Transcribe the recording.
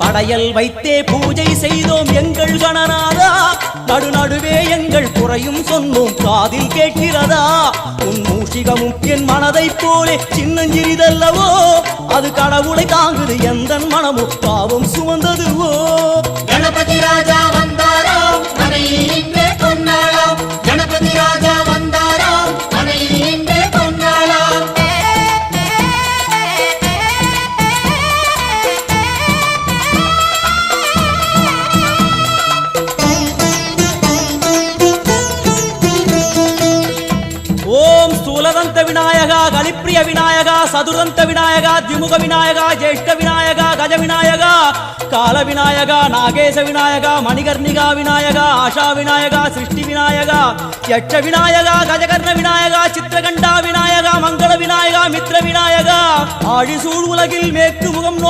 படையல் வைத்தே பூஜை செய்தோம் எங்கள் கணநாதா நடுநடுவே எங்கள் குறையும் சொன்னோம் காதில் கேட்கிறதா உன் மூஷிகமும் என் மனதை போலே சின்னஞ்சிறிதல்லவோ அது கடவுளை தாங்குது எந்த மனமோ பாவம் சுமந்ததுவோ கணபதி ராஜா வந்தாராம் மனையில் இன்றே பொன்னாளாம் கணபதி ராஜா வந்தாராம் மனையில் இன்றே பொன்னாளாம் ஓம் ஸ்தூலதந்த விநாயகா கலிப்பிரிய விநாயகா சதுர்தந்த விநாயகா திமுக விநாயகா ஜேஷ்ட விநாயகா கஜ விநாயகா கால விநாயகா நாகேச விநாயகா மணிகர்ணிகா விநாயகா ஆஷா விநாயகா சிருஷ்டி விநாயகா யட்ச விநாயகா கஜகர்ண விநாயகா சித்திரகண்டா விநாயகா மங்கள விநாயகா மித்ர விநாயகா ஆழிசூழ் உலகில் மேற்கு முகம்